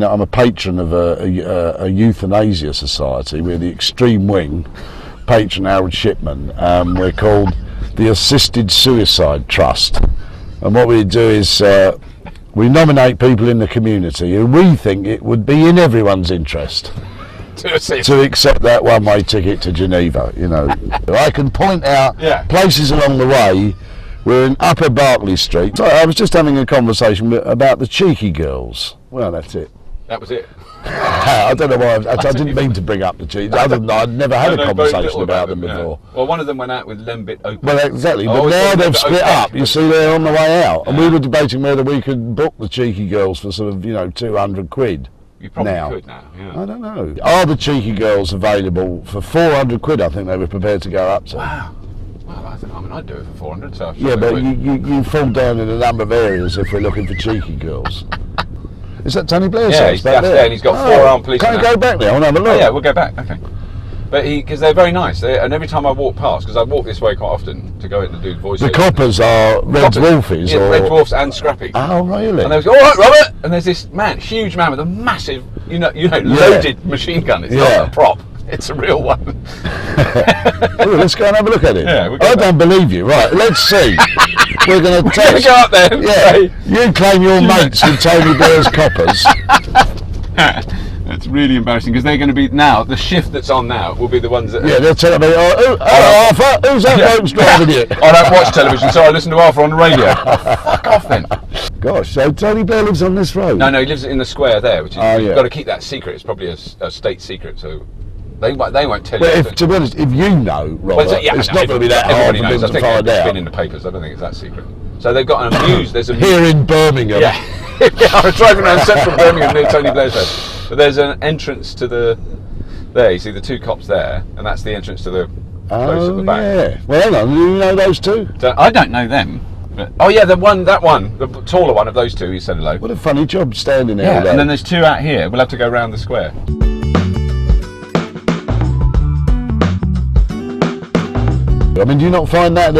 I'm a patron of a euthanasia society. We're the extreme wing, patron Harold Shipman. We're called the Assisted Suicide Trust. And what we do is we nominate people in the community who we think it would be in everyone's interest to accept that one-way ticket to Geneva. You know, I can point out places along the way. We're in Upper Berkeley Street. So I was just having a conversation about the cheeky girls. Well, that's it. That was it. I don't know why. I didn't mean to bring up the cheeky. Other than I'd never had a conversation about them before. Yeah. Well, one of them went out with Lembit open. Well, exactly. But now they've split up. You see, they're on the way out, and we were debating whether we could book the cheeky girls for sort of, £200. You probably could now. Yeah. I don't know. Are the cheeky girls available for £400? I think they were prepared to go up to. Wow. Well, I'd do it for 400. So yeah, but you fall down in a number of areas if we're looking for cheeky girls. Is that Tony Blair's house back there? And he's got 4 armed police. Can I go back there? I want to have a look. Oh, yeah, we'll go back. Okay. But because they're very nice, and every time I walk past, because I walk this way quite often to go in and do voiceovers. The coppers are Red Dwarfies, yeah, Red Dwarfs and Scrappy. Oh, really? And they go, "All right, Robert." And there's this huge man with a massive, loaded machine gun. It's not a prop. It's a real one. Ooh, let's go and have a look at it. Yeah, I don't believe you. Right, let's see. We're going to go up there. You claim your mates with Tony Blair's coppers. It's really embarrassing because they're going to be now. The shift that's on now will be the ones that. Yeah, they'll tell me, Arthur, who's that bloke's driving you? I don't watch television, so I listen to Arthur on the radio. Fuck off then. Gosh, so Tony Blair lives on this road? No, he lives in the square there, which is you've got to keep that secret. It's probably a state secret, so. They won't tell you. To be honest, if you know, Robert, it's not going to be that hard for them to find out. It's been in the papers. I don't think it's that secret. So they've got an here in Birmingham. Yeah, I was driving around central Birmingham near Tony Blair's house. But there's an entrance to there. You see the 2 cops there, and that's the entrance to the place at the back. Yeah. Well, hang on. Do you know those 2? I don't know them. But, the taller one of those 2. He said hello. What a funny job standing there. Yeah, and then there's 2 out here. We'll have to go around the square. I mean, do you not find that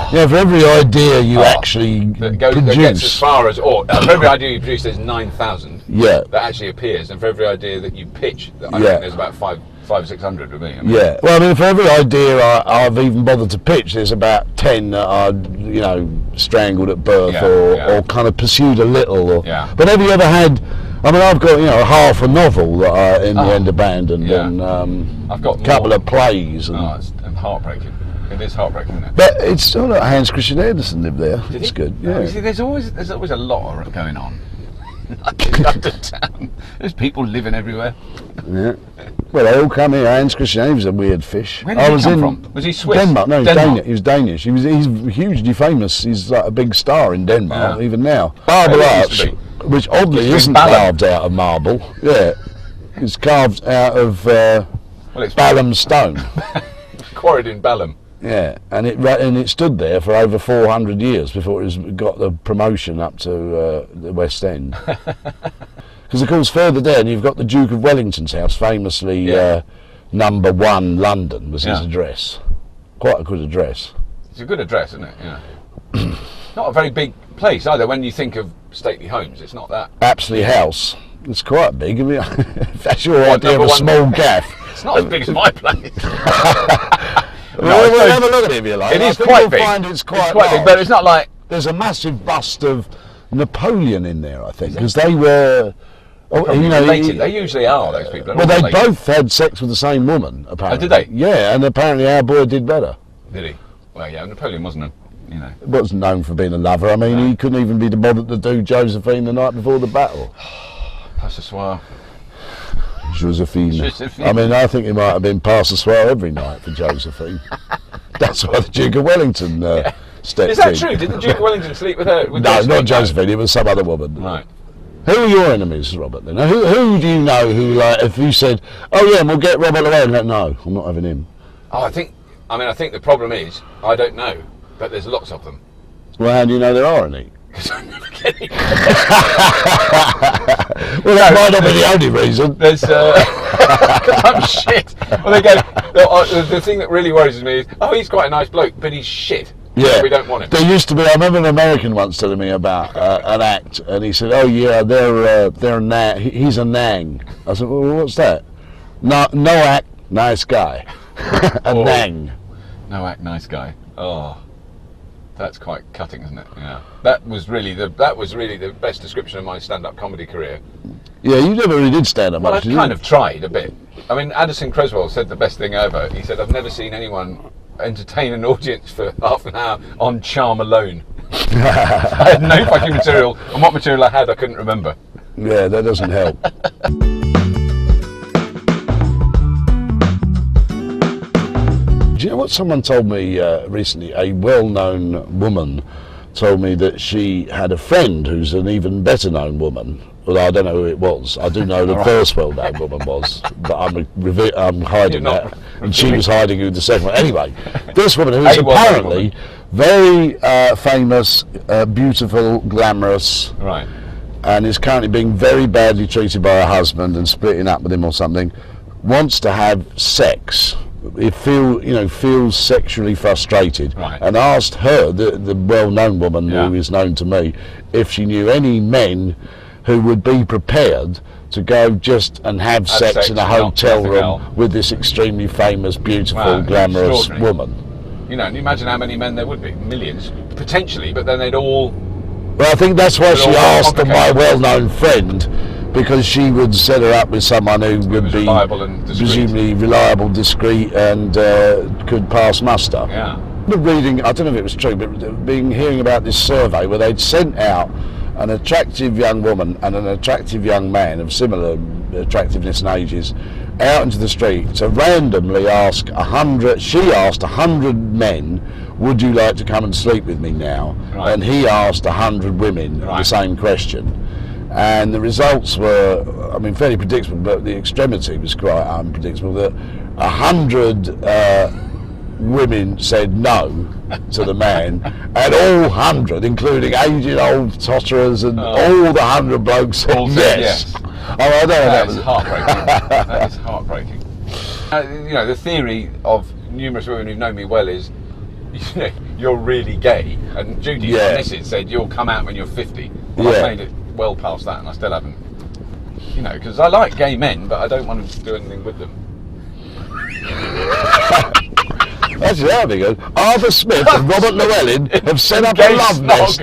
for every idea you actually that produce, gets as far as, for every idea you produce, there's 9,000 that actually appears, and for every idea that you pitch, I think there's about 500 or 600 with me. Yeah. Well, I mean, for every idea I've even bothered to pitch, there's about 10 that are, strangled at birth or kind of pursued a little. But have you ever had? I mean, I've got half a novel that I in the end abandoned, and I've got a couple of plays. It's heartbreaking. It is heartbreaking, isn't it? But it's Hans Christian Andersen lived there. It's good. Yeah. You see, there's always a lot going on. Under town. There's people living everywhere. Yeah. Well, they all come here. Hans Christian Andersen was a weird fish. Where did he come from? Was he Swiss? Denmark. No, he was Danish. He's hugely famous. He's like a big star in Denmark even now. Marble Arch, which oddly isn't carved out of marble. Yeah, it's carved out of Balham stone. Quarried in Balham. Yeah, and it stood there for over 400 years before it got the promotion up to the West End. Because of course further down you've got the Duke of Wellington's house, famously number 1 London was his address. Quite a good address. It's a good address, isn't it? Yeah. Not a very big place either. When you think of stately homes, it's not that. Apsley House. It's quite big. I mean, if that's your idea of a small gaff. It's not as big as my place. We'll have a look at it if you like. It is quite big. It's quite big, but it's not like... There's a massive bust of Napoleon in there, I think, because they were... related. They usually are, those people. Well, they both had sex with the same woman, apparently. Oh, did they? Yeah, and apparently our boy did better. Did he? Well, yeah, Napoleon wasn't wasn't known for being a lover. I mean, he couldn't even be bothered to do Josephine the night before the battle. Pass the soir. Josephine. I mean, I think he might have been pass the soir every night for Josephine. That's why the Duke of Wellington stepped in. Is that true? Did the Duke of Wellington sleep with her? No, not Josephine. It was some other woman. Right. Who are your enemies, Robert? Then who do you know who, like, if you said, "Oh yeah, we'll get Robert Llewellyn," like, no, I'm not having him. Oh, I think the problem is I don't know, but there's lots of them. Well, how do you know there are any? Because I never get it. Well, that might not be the only reason. There's because I'm shit. Well, they go. The thing that really worries me is, he's quite a nice bloke, but he's shit. Yeah, we don't want it. There used to be. I remember an American once telling me about an act, and he said, "Oh yeah, they're a nang. He's a nang." I said, "Well, what's that?" No act, nice guy. A nang. No act, nice guy. Oh, that's quite cutting, isn't it? Yeah. That was really the best description of my stand-up comedy career. Yeah, you never really did stand up Well, much. I kind of tried a bit. I mean, Addison Creswell said the best thing ever. He said, "I've never seen anyone entertain an audience for half an hour on charm alone." I had no fucking material, and what material I had, I couldn't remember. Yeah, that doesn't help. Do you know what someone told me recently? A well-known woman told me that she had a friend who's an even better-known woman. Well, I don't know who it was. I do know the first well-known woman was, but I'm hiding that. And she was hiding who the second one. Anyway, this woman who is apparently very famous, beautiful, glamorous, right, and is currently being very badly treated by her husband and splitting up with him or something, wants to have sex. It feels sexually frustrated, right, and asked her, the well-known woman who is known to me, if she knew any men who would be prepared to go just and have sex in a hotel room with this extremely famous, beautiful, glamorous woman. You know, and imagine how many men there would be. Millions, potentially, but then they'd all... Well, I think that's why she asked my well-known friend, because she would set her up with someone who would be presumably reliable, discreet, and could pass muster. Yeah. Reading, I don't know if it was true, but hearing about this survey where they'd sent out an attractive young woman and an attractive young man of similar attractiveness and ages out into the street to randomly ask 100. She asked 100 men, "Would you like to come and sleep with me now?" Right. And he asked 100 women the same question. And the results were, I mean, fairly predictable, but the extremity was quite unpredictable. That 100 women said no to the man, and all 100, including aged old totterers and all the 100 blokes said yes. Oh, I don't know. That is heartbreaking. That is heartbreaking. You know, the theory of numerous women who've known me well is, you know, you're really gay, and Judy Missis said you'll come out when you're 50. Well, I've made it well past that, and I still haven't. You know, because I like gay men, but I don't want to do anything with them. Actually, that'd be good. Arthur Smith and Robert Llewellyn have set up a love nest.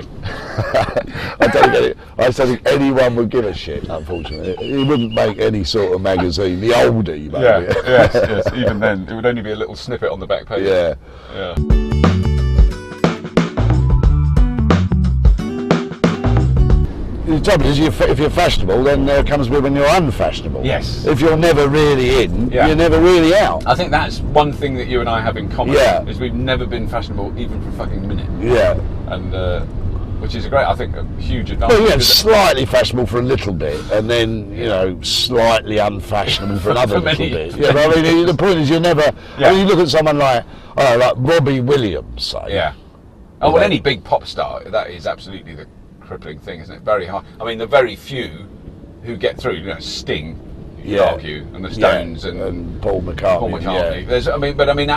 I don't get it. I don't think anyone would give a shit, unfortunately. He wouldn't make any sort of magazine. The oldie, maybe. Yeah, yes. Even then, it would only be a little snippet on the back page. Yeah. The trouble is, if you're fashionable, then there comes when you're unfashionable. Yes. If you're never really in, you're never really out. I think that's one thing that you and I have in common. Yeah. Is we've never been fashionable even for a fucking minute. Yeah. And which is I think a huge advantage. Well, yeah, slightly fashionable for a little bit, and then slightly unfashionable for another little bit. Yeah, but I mean, the point is, you're never. I mean, you look at someone like Robbie Williams, say. Yeah. Oh well, any big pop star, that is absolutely the crippling thing, isn't it? Very hard. I mean, the very few who get through, Sting, you could argue, and the Stones, and Paul McCartney. Yeah. There's, out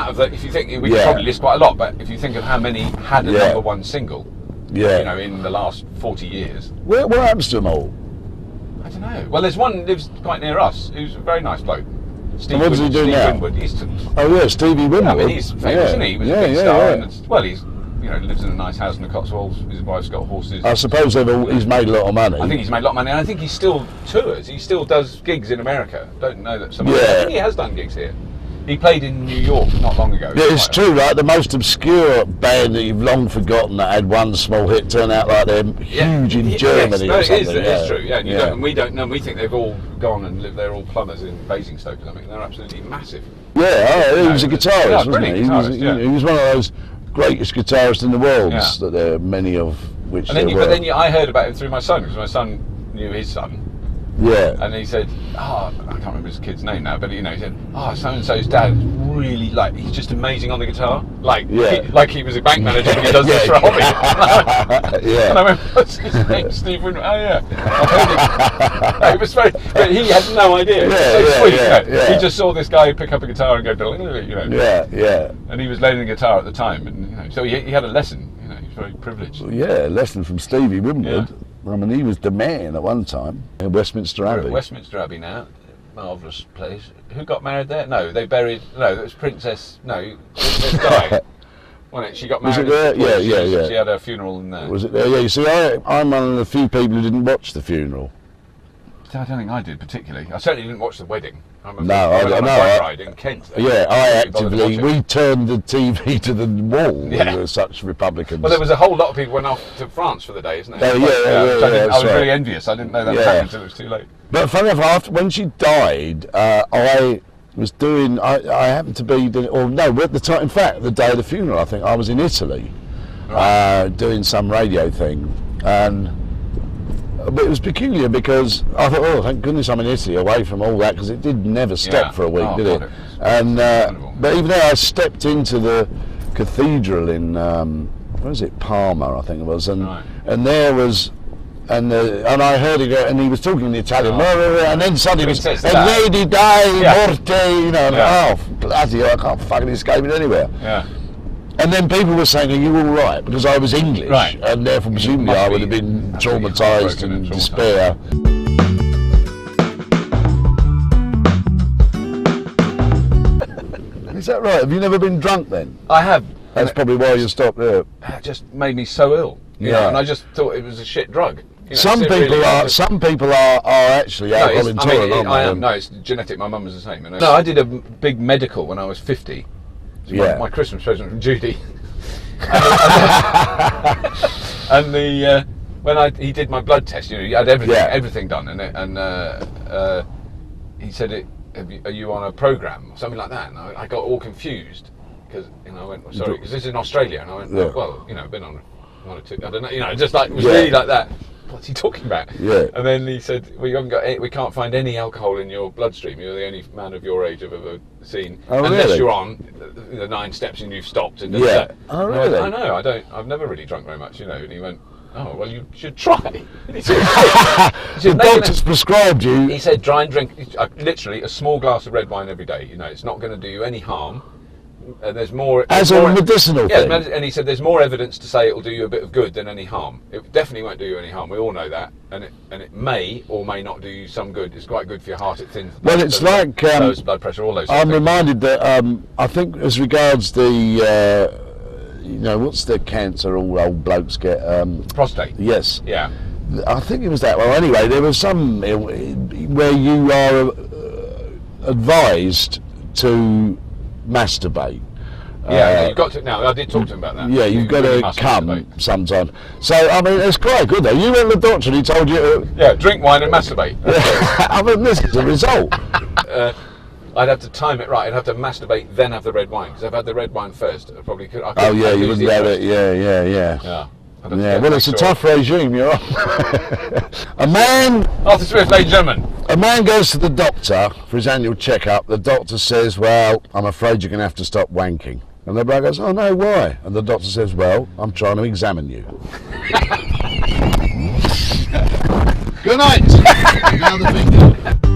of that, if you think, we could probably list quite a lot, but if you think of how many had a number one single, in the last 40 years. What happens to them all? I don't know. Well, there's one lives quite near us, who's a very nice bloke. Steve, what does he do now? Winwood. Stevie Winwood. I mean, he's famous, isn't he? He was a big star, and he's lives in a nice house in the Cotswolds. His wife's got horses. I suppose he's made a lot of money. I think he's made a lot of money, and I think he still tours. He still does gigs in America. Don't know that I think he has done gigs here. He played in New York not long ago. Yeah, it's true, right? The most obscure band that you've long forgotten that had one small hit turn out like they're huge in Germany or something. It is true, yeah. And we don't know. We think they've all gone and lived. They're all plumbers in Basingstoke or something. They're absolutely massive. Yeah, he was a guitarist, wasn't he? He was one of those greatest guitarists in the world that there are many of which. And then, I heard about him through my son, because my son knew his son, Yeah. And he said, I can't remember his kid's name now, but he said, so and so's dad really he's just amazing on the guitar, like he was a bank manager and he does this for a hobby. Yeah. And I went, what's his name? Steve Winwood. Oh yeah, I've heard him. It was very, but he had no idea. So sweet. He just saw this guy pick up a guitar and go, Yeah. And he was learning the guitar at the time, and so he had a lesson. He was very privileged. Well, yeah, a lesson from Stevie Winwood. Yeah. I mean, he was the man at one time in Westminster Abbey. We're at Westminster Abbey now. Marvellous place. Who got married there? No, they buried. No, it was Princess Di. Wasn't it? She got married. Was it there? Yeah. She had her funeral in there. Was it there? Yeah. You see, I'm one of the few people who didn't watch the funeral. I don't think I did particularly. I certainly didn't watch the wedding. I was on a bike ride in Kent. We turned the TV to the wall. Yeah. We were such Republicans. Well, there was a whole lot of people went off to France for the day, isn't it? I was really envious. I didn't know that happened until it was too late. But funny enough, when she died, I was doing. I happened to be at the time. In fact, the day of the funeral, I think I was in Italy, doing some radio thing, but it was peculiar because I thought, thank goodness I'm in Italy, away from all that, because it did never stop for a week, did it? And but even there, I stepped into the cathedral in where was it, Parma, I think it was, and there was. And I heard it go, and he was talking in Italian, and then suddenly it was, Lady Di Morte, bloody hell, I can't fucking escape it anywhere. Yeah. And then people were saying, are you all right? Because I was English, and therefore presumably I would have been traumatised and despair. Is that right? Have you never been drunk then? I have. That's probably why you stopped there. It just made me so ill. You know, and I just thought it was a shit drug. Some people are actually alcohol intolerant. I am. No, it's genetic. My mum was the same. No, I did a big medical when I was 50. It was my Christmas present from Judy. And when he did my blood test, he had everything done, and he said, "Are you on a program or something like that?" And I got all confused because I went, "Sorry," because this is in Australia, and I went, "Well, I've been on one or two. I don't know, just like it was really like that." What's he talking about? Yeah. And then he said, "Well, you haven't got. We can't find any alcohol in your bloodstream. You're the only man of your age I've ever seen, unless you're on the 9 steps and you've stopped." And Oh, really? I know. I've never really drunk very much, And he went, "Oh, well, you should try." He said, the doctor's prescribed you. He said, "Try and drink literally a small glass of red wine every day. It's not going to do you any harm." And there's more as a medicinal thing. And he said there's more evidence to say it will do you a bit of good than any harm. It definitely won't do you any harm. We all know that, and it may or may not do you some good. It's quite good for your heart. It thins. Well, it's like lows blood pressure, all those. I'm reminded that I think as regards the what's the cancer all old blokes get? Prostate. Yes. Yeah. I think it was that. Well, anyway, there was some where you are advised to masturbate. You've got to. Now, I did talk to him about that. Yeah, you've got to come sometime. So, I mean, it's quite good though. You went to the doctor and he told you drink wine and masturbate. I mean, this is the result. I'd have to time it right. I'd have to masturbate, then have the red wine. Because I've had the red wine first. I probably could. You wouldn't have it. Yeah. Well, it's a tough regime you're on. Arthur Swift, ladies and gentlemen. A man goes to the doctor for his annual checkup. The doctor says, "Well, I'm afraid you're going to have to stop wanking." And the bloke goes, "Oh no, why?" And the doctor says, "Well, I'm trying to examine you." Good night. Now the finger.